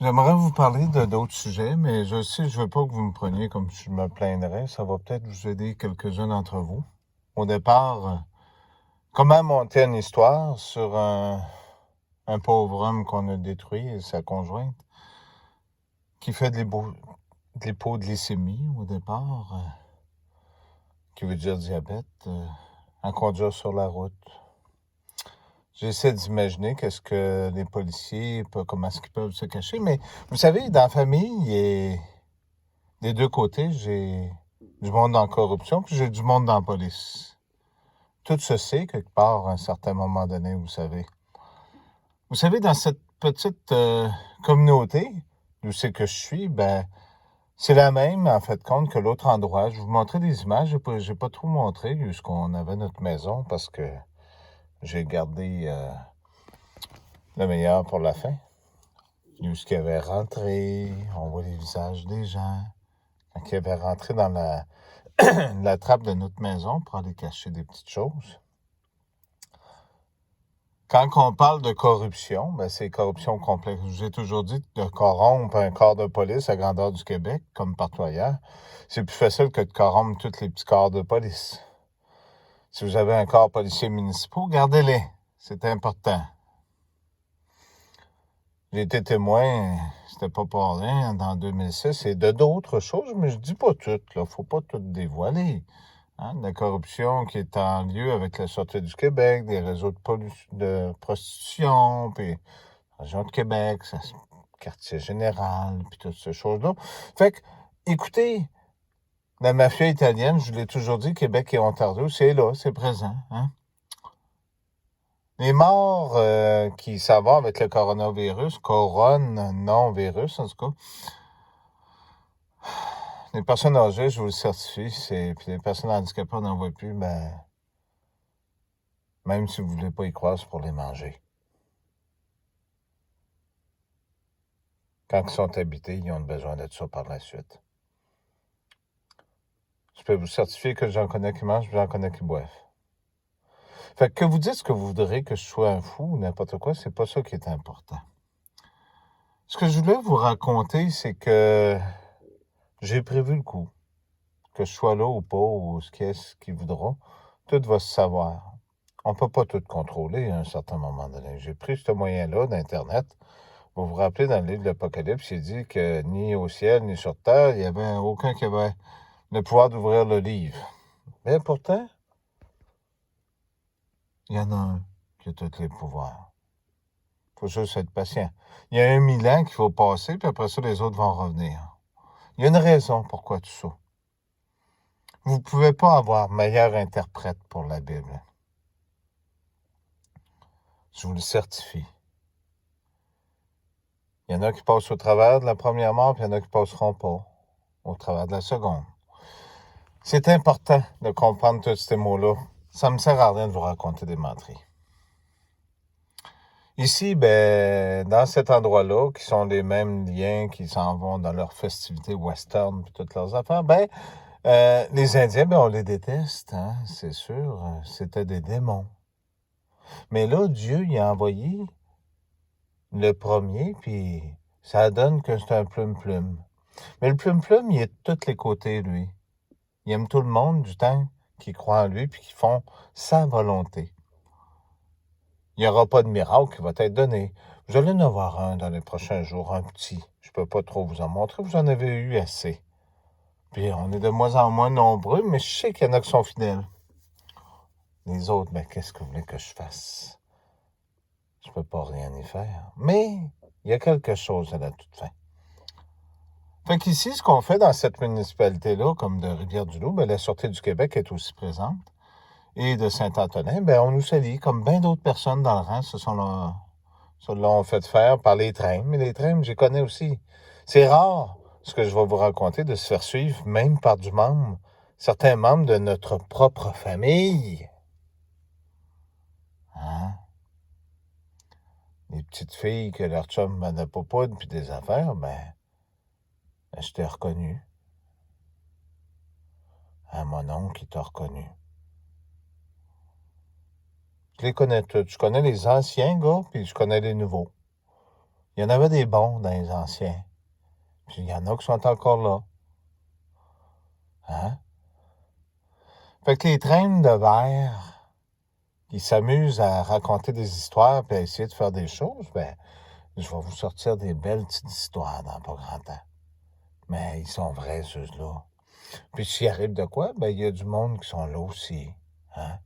J'aimerais vous parler de d'autres sujets, mais je sais, je veux pas que vous me preniez comme je me plaindrais. Ça va peut-être vous aider quelques-uns d'entre vous. Au départ, comment monter une histoire sur un pauvre homme qu'on a détruit et sa conjointe, qui fait de l'hypoglycémie au départ, qui veut dire diabète, à conduire sur la route. J'essaie d'imaginer qu'est-ce que les policiers, comment est-ce qu'ils peuvent se cacher, mais vous savez, dans la famille et des deux côtés, j'ai du monde en corruption, puis j'ai du monde dans la police. Tout se sait quelque part à un certain moment donné, vous savez. Vous savez, dans cette petite communauté, d'où c'est que je suis, c'est la même, en fait, compte que l'autre endroit. Je vais vous montrer des images. J'ai pas trop montré jusqu'on avait notre maison parce que j'ai gardé le meilleur pour la fin. Jusqu'il y avait rentré, on voit les visages des gens. Quand il y avait rentré dans la trappe de notre maison pour aller cacher des petites choses. Quand on parle de corruption, c'est corruption complexe. Je vous ai toujours dit de corrompre un corps de police à grandeur du Québec, comme partout ailleurs, c'est plus facile que de corrompre tous les petits corps de police. Si vous avez un corps policier municipal, gardez-les. C'est important. J'ai été témoin, c'était pas pour rien, en 2006, et de d'autres choses, mais je dis pas toutes, là. Faut pas tout dévoiler. De la corruption qui est en lieu avec la Sûreté du Québec, des réseaux de prostitution, puis la région de Québec, quartier général, puis toutes ces choses-là. Fait que, écoutez, la mafia italienne, je vous l'ai toujours dit, Québec et Ontario, c'est là, c'est présent. Les morts qui s'en vont avec le coronavirus, non-virus en tout cas, les personnes âgées, je vous le certifie, puis les personnes handicapées, on n'en voit plus, même si vous ne voulez pas y croire, c'est pour les manger. Quand ils sont habités, ils ont besoin de ça par la suite. Je peux vous certifier que j'en connais qui mangent, j'en connais qui boivent. Fait que vous dites ce que vous voudrez, que je sois un fou ou n'importe quoi, c'est pas ça qui est important. Ce que je voulais vous raconter, c'est que j'ai prévu le coup. Que je sois là ou pas, ou ce qu'il voudra, tout va se savoir. On peut pas tout contrôler à un certain moment donné. J'ai pris ce moyen-là d'Internet. Vous vous rappelez, dans le livre de l'Apocalypse, il dit que ni au ciel, ni sur terre, il n'y avait aucun qui avait le pouvoir d'ouvrir le livre. Mais pourtant, il y en a un qui a tous les pouvoirs. Il faut juste être patient. Il y a 1000 ans qu'il faut passer, puis après ça, les autres vont revenir. Il y a une raison pourquoi tout ça. Vous ne pouvez pas avoir meilleur interprète pour la Bible. Je vous le certifie. Il y en a qui passent au travers de la première mort, puis il y en a qui ne passeront pas au travers de la seconde. C'est important de comprendre tous ces mots-là. Ça me sert à rien de vous raconter des menteries. Ici, dans cet endroit-là, qui sont les mêmes liens qui s'en vont dans leurs festivités western et toutes leurs affaires, les Indiens, on les déteste, c'est sûr. C'était des démons. Mais là, Dieu, il a envoyé le premier, puis ça donne que c'est un plume-plume. Mais le plume-plume, il est de tous les côtés, lui. Il aime tout le monde du temps qui croit en lui puis qui font sa volonté. Il n'y aura pas de miracle qui va être donné. Vous allez en avoir un dans les prochains jours, un petit. Je peux pas trop vous en montrer, vous en avez eu assez. Puis on est de moins en moins nombreux, mais je sais qu'il y en a qui sont fidèles. Les autres, qu'est-ce que vous voulez que je fasse? Je peux pas rien y faire. Mais il y a quelque chose à la toute fin. Fait qu'ici, ce qu'on fait dans cette municipalité-là, comme de Rivière-du-Loup, la Sûreté du Québec est aussi présente. Et de Saint-Antonin, on nous salue, comme bien d'autres personnes dans le rang se l'ont fait faire par les trains. Mais les trains, j'y connais aussi. C'est rare, ce que je vais vous raconter, de se faire suivre, même par certains membres de notre propre famille. Les petites filles que leur chum n'a pas poudre puis des affaires, je t'ai reconnu. Mon oncle, il t'a reconnu. Je les connais tous. Je connais les anciens gars, puis je connais les nouveaux. Il y en avait des bons dans les anciens. Puis il y en a qui sont encore là. Hein? Fait que les traînes de verre qui s'amusent à raconter des histoires et à essayer de faire des choses, ben, je vais vous sortir des belles petites histoires dans pas grand temps. Mais ils sont vrais, ceux-là. Puis s'il arrive de quoi, ben, il y a du monde qui sont là aussi. Hein?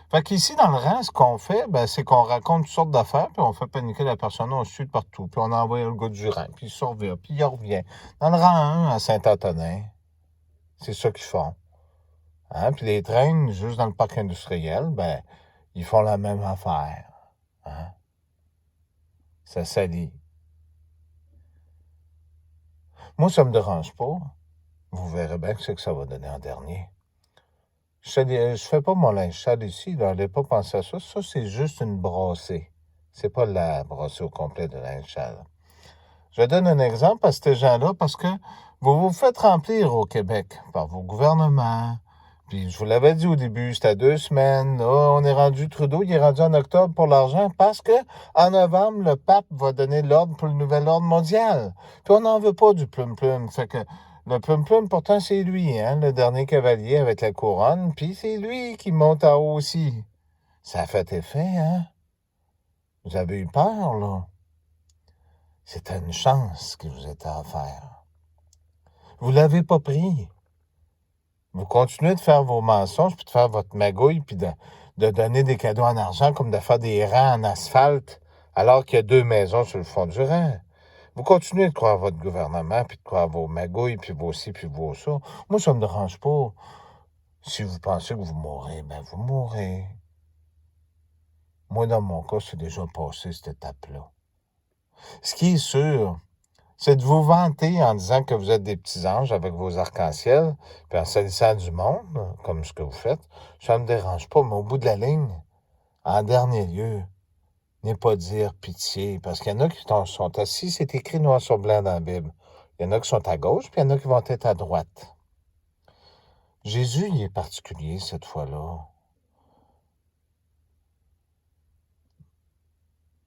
Fait qu'ici, dans le rang, ce qu'on fait, ben, c'est qu'on raconte toutes sortes d'affaires, puis on fait paniquer la personne, on suit de partout, puis on envoie le gars du rang, puis il survient, puis il revient. Dans le rang 1 à Saint-Antonin, c'est ça qu'ils font. Hein? Puis les trains, juste dans le parc industriel, ben, ils font la même affaire. Hein? Ça salit. Moi, ça me dérange pas. Vous verrez bien que c'est que ça va donner en dernier. Je fais pas mon linge sale ici, là. N'allez pas penser à ça. Ça, c'est juste une brassée. C'est pas la brassée au complet de linge sale. Je donne un exemple à ces gens-là parce que vous vous faites remplir au Québec par vos gouvernements. Puis je vous l'avais dit au début, c'était à 2 semaines. Là, on est rendu, Trudeau, il est rendu en octobre pour l'argent parce que en novembre, le pape va donner l'ordre pour le nouvel ordre mondial. Puis on n'en veut pas du plum-plum. Fait que le plum-plum, pourtant, c'est lui, hein, le dernier cavalier avec la couronne. Puis c'est lui qui monte en haut aussi. Ça a fait effet, hein? Vous avez eu peur, là? C'était une chance qui vous était offerte. Vous l'avez pas pris. Vous continuez de faire vos mensonges, puis de faire votre magouille, puis de donner des cadeaux en argent, comme de faire des rangs en asphalte, alors qu'il y a 2 maisons sur le fond du rang. Vous continuez de croire votre gouvernement, puis de croire vos magouilles, puis vos ci, puis vos ça. Moi, ça me dérange pas. Si vous pensez que vous mourrez, ben vous mourrez. Moi, dans mon cas, c'est déjà passé, cette étape-là. Ce qui est sûr, c'est de vous vanter en disant que vous êtes des petits anges avec vos arcs-en-ciel, puis en salissant du monde, comme ce que vous faites. Ça ne me dérange pas, mais au bout de la ligne, en dernier lieu, n'est pas dire pitié, parce qu'il y en a qui sont assis, c'est écrit noir sur blanc dans la Bible. Il y en a qui sont à gauche, puis il y en a qui vont être à droite. Jésus, il est particulier cette fois-là.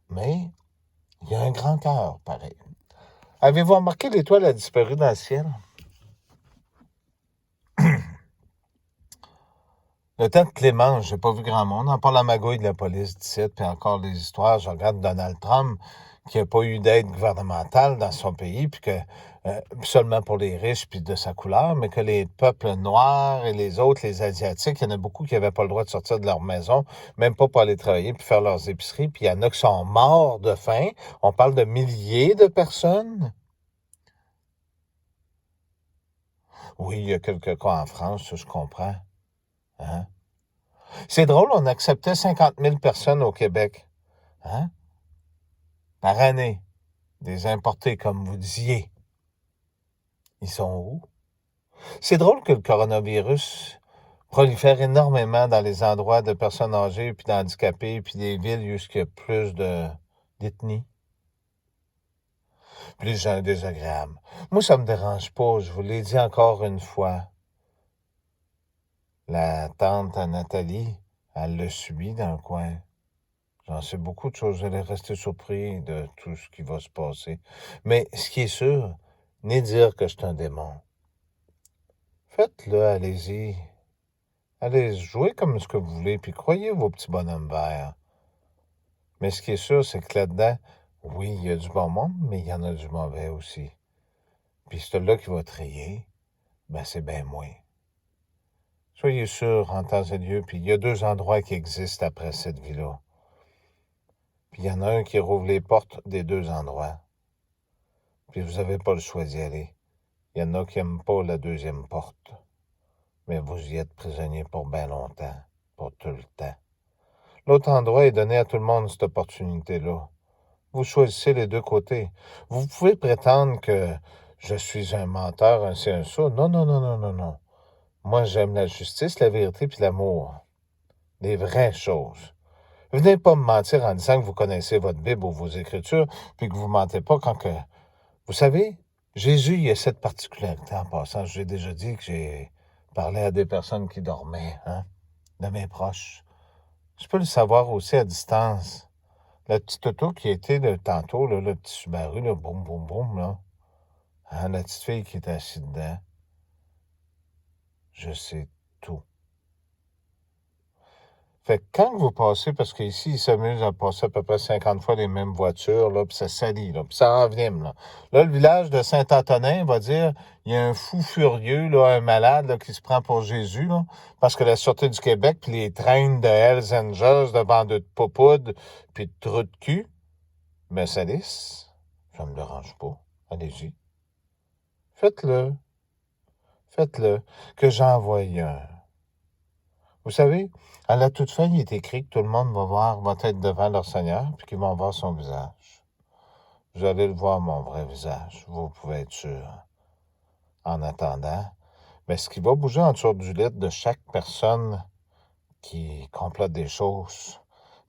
Mais il a un grand cœur, pareil. Avez-vous remarqué l'étoile a disparu dans le ciel? Le temps de Clémence, j'ai pas vu grand monde, à part la magouille de la police d'ici, puis encore les histoires, je regarde Donald Trump, qui n'a pas eu d'aide gouvernementale dans son pays, puis que seulement pour les riches, puis de sa couleur, mais que les peuples noirs et les autres, les Asiatiques, il y en a beaucoup qui n'avaient pas le droit de sortir de leur maison, même pas pour aller travailler, puis faire leurs épiceries, puis il y en a qui sont morts de faim. On parle de milliers de personnes. Oui, il y a quelques cas en France, ça, je comprends. Hein? C'est drôle, on acceptait 50 000 personnes au Québec. Hein? Par année. Des importés, comme vous disiez. Ils sont où? C'est drôle que le coronavirus prolifère énormément dans les endroits de personnes âgées, puis d'handicapés, puis des villes où il y a plus d'ethnie. Puis les gens désagréables. Moi, ça me dérange pas, je vous l'ai dit encore une fois. La tante à Nathalie, elle le subit dans le coin. J'en sais beaucoup de choses. J'allais rester surpris de tout ce qui va se passer. Mais ce qui est sûr, ni dire que je suis un démon. Faites-le, allez-y. Allez, jouez comme ce que vous voulez, puis croyez vos petits bonhommes verts. Mais ce qui est sûr, c'est que là-dedans, oui, il y a du bon monde, mais il y en a du mauvais aussi. Puis celui-là qui va trier, ben c'est bien moins. Soyez sûr, en temps et lieu, puis il y a 2 endroits qui existent après cette vie-là. Puis il y en a un qui rouvre les portes des 2 endroits. Puis vous n'avez pas le choix d'y aller. Il y en a qui n'aiment pas la 2e porte. Mais vous y êtes prisonnier pour bien longtemps, pour tout le temps. L'autre endroit est donné à tout le monde, cette opportunité-là. Vous choisissez les 2 côtés. Vous pouvez prétendre que je suis un menteur, un ci, un ça. Non, non, non, non, non, non. Moi, j'aime la justice, la vérité puis l'amour. Les vraies choses. Venez pas me mentir en disant que vous connaissez votre Bible ou vos Écritures, puis que vous mentez pas quand que... Vous savez, Jésus, il a cette particularité en passant. J'ai déjà dit que j'ai parlé à des personnes qui dormaient, hein, de mes proches. Je peux le savoir aussi à distance. La petite auto qui était là, tantôt, là, le petit Subaru, là, boum, boum, boum, là. Hein, la petite fille qui était assise dedans, je sais tout. Fait que quand vous passez, parce qu'ici, ils s'amusent à passer à peu près 50 fois les mêmes voitures, là, puis ça salit, là, puis ça envenime, là. Là, le village de Saint-Antonin va dire, il y a un fou furieux, là, un malade, là, qui se prend pour Jésus, là, parce que la Sûreté du Québec, puis les traînes de Hells Angels, de bandeux de popoudre, puis de trous de cul, mais ça lisse, ça me dérange pas. Allez-y. Faites-le. Faites-le. Que j'envoie un. Vous savez, à la toute fin, il est écrit que tout le monde va être devant leur Seigneur, puis qu'ils vont voir son visage. Vous allez le voir, mon vrai visage. Vous pouvez être sûr. En attendant, mais ce qui va bouger en dessous du lit de chaque personne qui complote des choses,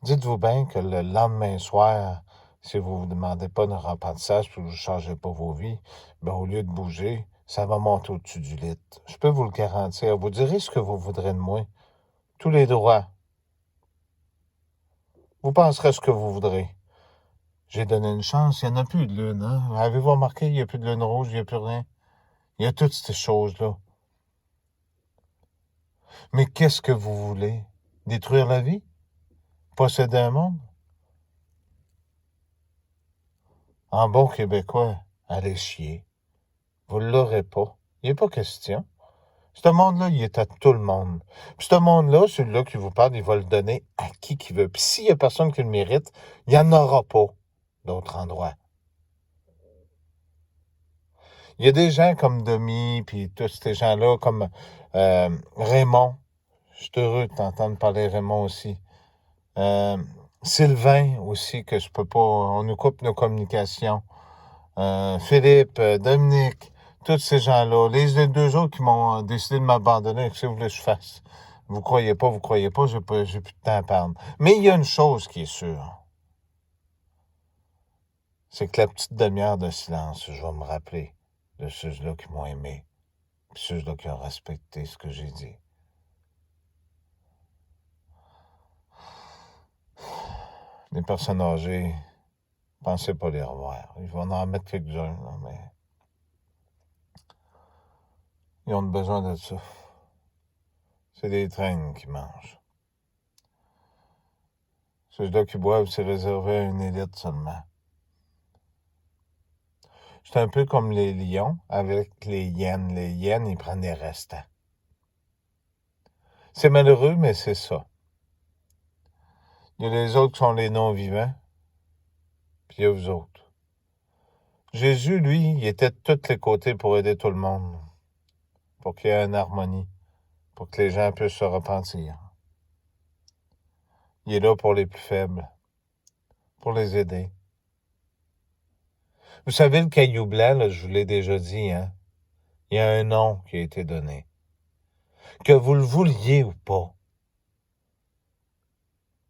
dites-vous bien que le lendemain soir, si vous ne vous demandez pas de remplissage puis vous ne changez pas vos vies, ben au lieu de bouger, ça va monter au-dessus du lit. Je peux vous le garantir. Vous direz ce que vous voudrez de moi. Tous les droits. Vous penserez ce que vous voudrez. J'ai donné une chance, il n'y en a plus de lune, hein? Avez-vous remarqué, il n'y a plus de lune rouge, il n'y a plus rien? Il y a toutes ces choses-là. Mais qu'est-ce que vous voulez? Détruire la vie? Posséder un monde? En bon québécois, allez chier. Vous ne l'aurez pas. Il n'est pas question. Ce monde-là, il est à tout le monde. Puis ce monde-là, celui-là qui vous parle, il va le donner à qui veut. Puis s'il n'y a personne qui le mérite, il n'y en aura pas d'autres endroits. Il y a des gens comme Demi, puis tous ces gens-là, comme Raymond. Je suis heureux de t'entendre parler Raymond aussi. Sylvain aussi, que je peux pas... On nous coupe nos communications. Philippe, Dominique, tous ces gens-là. Les deux autres qui m'ont décidé de m'abandonner, qu'est-ce que vous voulez que je fasse? Vous croyez pas, j'ai plus de temps à perdre. Mais il y a une chose qui est sûre. C'est que la petite demi-heure de silence, je vais me rappeler de ceux-là qui m'ont aimé, puis ceux-là qui ont respecté ce que j'ai dit. Les personnes âgées, pensez pas les revoir. Ils vont en mettre quelques-uns, là, mais ils ont besoin de ça. C'est des traînes qui mangent. Ceux-là qui boivent, c'est réservé à une élite seulement. C'est un peu comme les lions avec les hyènes. Les hyènes, ils prennent les restants. C'est malheureux, mais c'est ça. Il y a les autres qui sont les non-vivants, puis il y a vous autres. Jésus, lui, il était de tous les côtés pour aider tout le monde, pour qu'il y ait une harmonie, pour que les gens puissent se repentir. Il est là pour les plus faibles, pour les aider. Vous savez, le caillou blanc, là, je vous l'ai déjà dit, hein? Il y a un nom qui a été donné. Que vous le vouliez ou pas,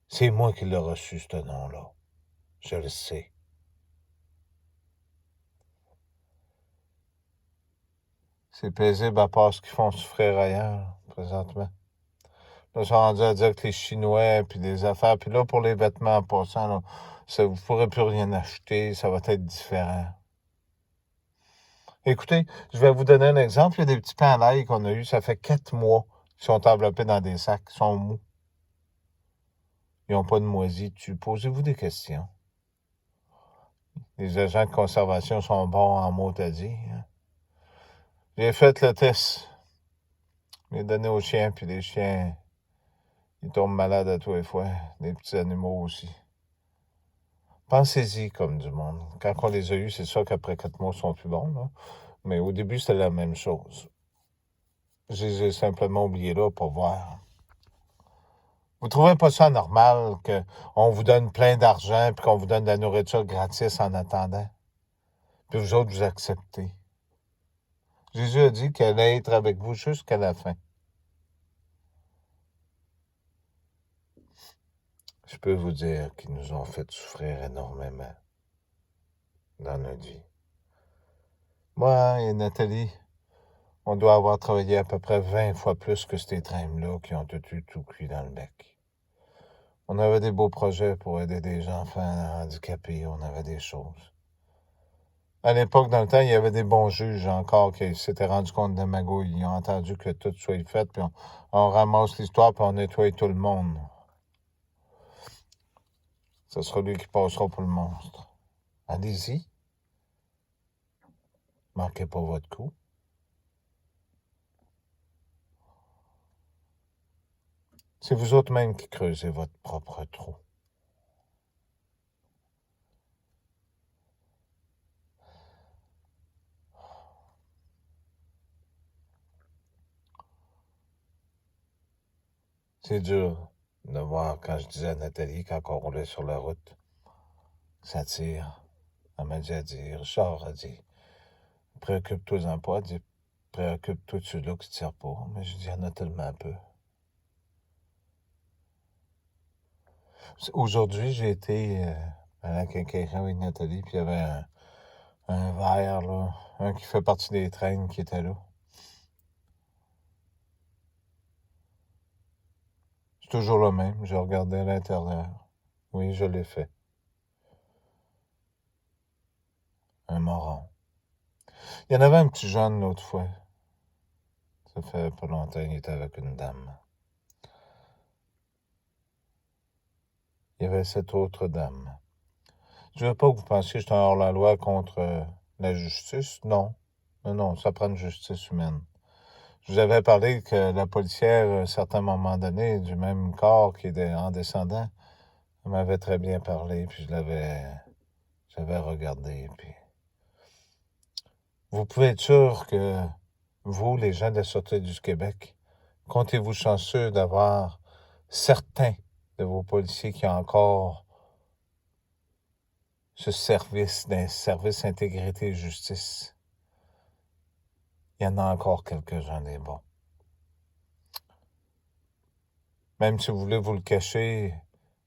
c'est moi qui l'ai reçu, ce nom-là. Je le sais. C'est paisible à part ce qu'ils font souffrir ailleurs, présentement. Là, ils sont rendus à dire que les Chinois, puis des affaires. Puis là, pour les vêtements en passant, là, ça, vous ne pourrez plus rien acheter, ça va être différent. Écoutez, je vais vous donner un exemple. Il y a des petits pains à l'ail qu'on a eus, ça fait 4 mois qu'ils sont enveloppés dans des sacs, ils sont mous. Ils n'ont pas de moisi dessus. Posez-vous des questions. Les agents de conservation sont bons en mots à dire. Hein. J'ai fait le test. Je l'ai donné aux chiens, puis les chiens, ils tombent malades à tous les fois. Les petits animaux aussi. Pensez-y comme du monde. Quand on les a eus, c'est sûr qu'après 4 mois, ils sont plus bons. Là. Mais au début, c'était la même chose. J'ai simplement oublié là pour voir. Vous trouvez pas ça normal qu'on vous donne plein d'argent puis qu'on vous donne de la nourriture gratis en attendant? Puis vous autres, vous acceptez. Jésus a dit qu'elle allait être avec vous jusqu'à la fin. Je peux vous dire qu'ils nous ont fait souffrir énormément dans notre vie. Moi et Nathalie, on doit avoir travaillé à peu près 20 fois plus que ces trains-là qui ont tout cuit dans le bec. On avait des beaux projets pour aider des enfants handicapés, on avait des choses. À l'époque, dans le temps, il y avait des bons juges encore qui s'étaient rendus compte de magouilles. Ils ont entendu que tout soit fait, puis on ramasse l'histoire, puis on nettoie tout le monde. Ce sera lui qui passera pour le monstre. Allez-y. Manquez pas votre coup. C'est vous autres même qui creusez votre propre trou. C'est dur de voir quand je disais à Nathalie, quand on roulait sur la route, ça tire. Elle m'a dit, Richard a dit, préoccupe-toi-en pas, elle dit, préoccupe-toi de celui-là qui ne tire pas. Mais je dis, il y en a tellement peu. Aujourd'hui, j'ai été à la quincaillerie avec Nathalie, puis il y avait un verre, là, un qui fait partie des traînes qui était là. C'est toujours le même, j'ai regardé à l'intérieur. Oui, je l'ai fait. Un moron. Il y en avait un petit jeune l'autre fois. Ça fait pas longtemps, il était avec une dame. Il y avait cette autre dame. Je veux pas que vous pensiez que j'étais un hors-la-loi contre la justice. Non. Non, ça prend une justice humaine. Je vous avais parlé que la policière, à un certain moment donné, du même corps qui était en descendant, elle m'avait très bien parlé, puis j'avais regardé, puis... Vous pouvez être sûr que vous, les gens de la Sûreté du Québec, comptez-vous chanceux d'avoir certains de vos policiers qui ont encore ce service, d'un service intégrité et justice. Il y en a encore quelques-uns des bons. Même si vous voulez vous le cacher,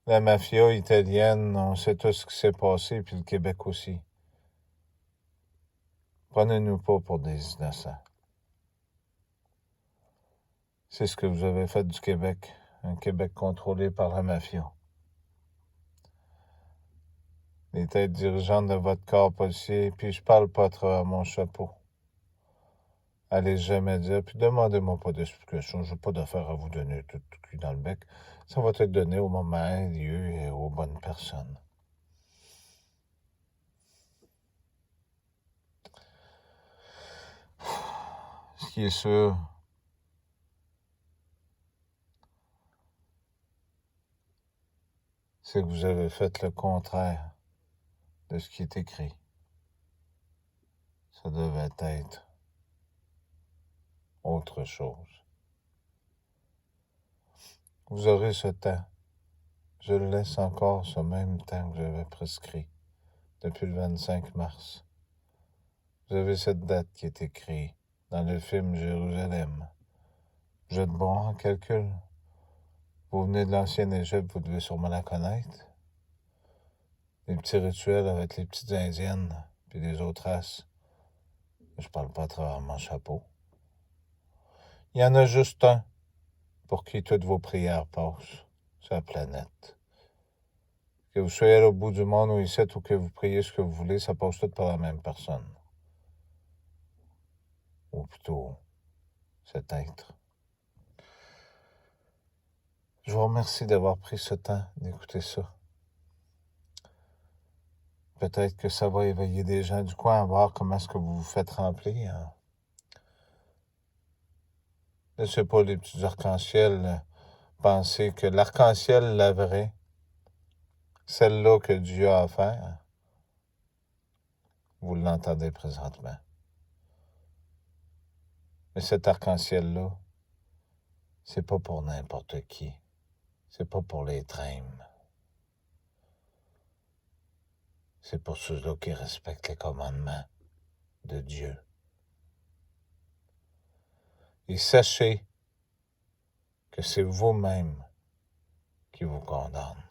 la mafia italienne, on sait tout ce qui s'est passé, puis le Québec aussi. Prenez-nous pas pour des innocents. C'est ce que vous avez fait du Québec, un Québec contrôlé par la mafia. Les têtes dirigeantes de votre corps policier, puis je parle pas trop à mon chapeau. Allez jamais dire, puis demandez-moi pas d'explication, je n'ai pas d'affaire à vous donner tout cul dans le bec. Ça va être donné au moment, lieu et aux bonnes personnes. Ce qui est sûr, c'est que vous avez fait le contraire de ce qui est écrit. Ça devait être autre chose. Vous aurez ce temps. Je le laisse encore ce même temps que j'avais prescrit depuis le 25 mars. Vous avez cette date qui est écrite dans le film Jérusalem. Vous êtes bon en calcul. Vous venez de l'ancienne Égypte, vous devez sûrement la connaître. Les petits rituels avec les petites indiennes, puis les autres races. Je parle pas à travers mon chapeau. Il y en a juste un pour qui toutes vos prières passent, sur la planète. Que vous soyez à l'autre bout du monde ou ici, ou que vous priez ce que vous voulez, ça passe tout par la même personne. Ou plutôt, cet être. Je vous remercie d'avoir pris ce temps d'écouter ça. Peut-être que ça va éveiller des gens du coin à voir comment est-ce que vous vous faites remplir. Je ne sais pas, les petits arcs-en-ciel, pensez que l'arc-en-ciel, la vraie, celle-là que Dieu a offert, vous l'entendez présentement. Mais cet arc-en-ciel-là, c'est pas pour n'importe qui. C'est pas pour les trêmes. C'est pour ceux-là qui respectent les commandements de Dieu. Et sachez que c'est vous-même qui vous condamne.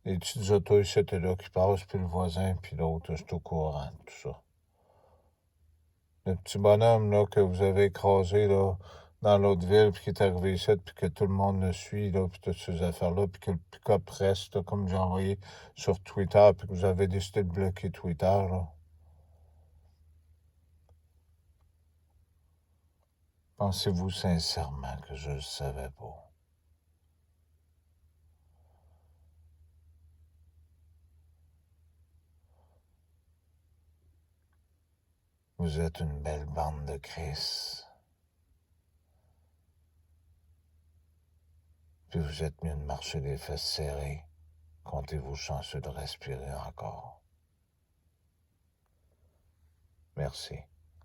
Les petites autos ici et là qui passent, puis le voisin, puis l'autre, je suis au courant de tout ça. Le petit bonhomme là, que vous avez écrasé là, dans l'autre ville, puis qui est arrivé ici, puis que tout le monde le suit, là, puis toutes ces affaires-là, puis que le pick-up reste, là, comme j'ai envoyé sur Twitter, puis que vous avez décidé de bloquer Twitter, là. Pensez-vous sincèrement que je le savais pas? Vous êtes une belle bande de Chris. Puis vous êtes mieux de marcher les fesses serrées. Comptez-vous chanceux de respirer encore. Merci.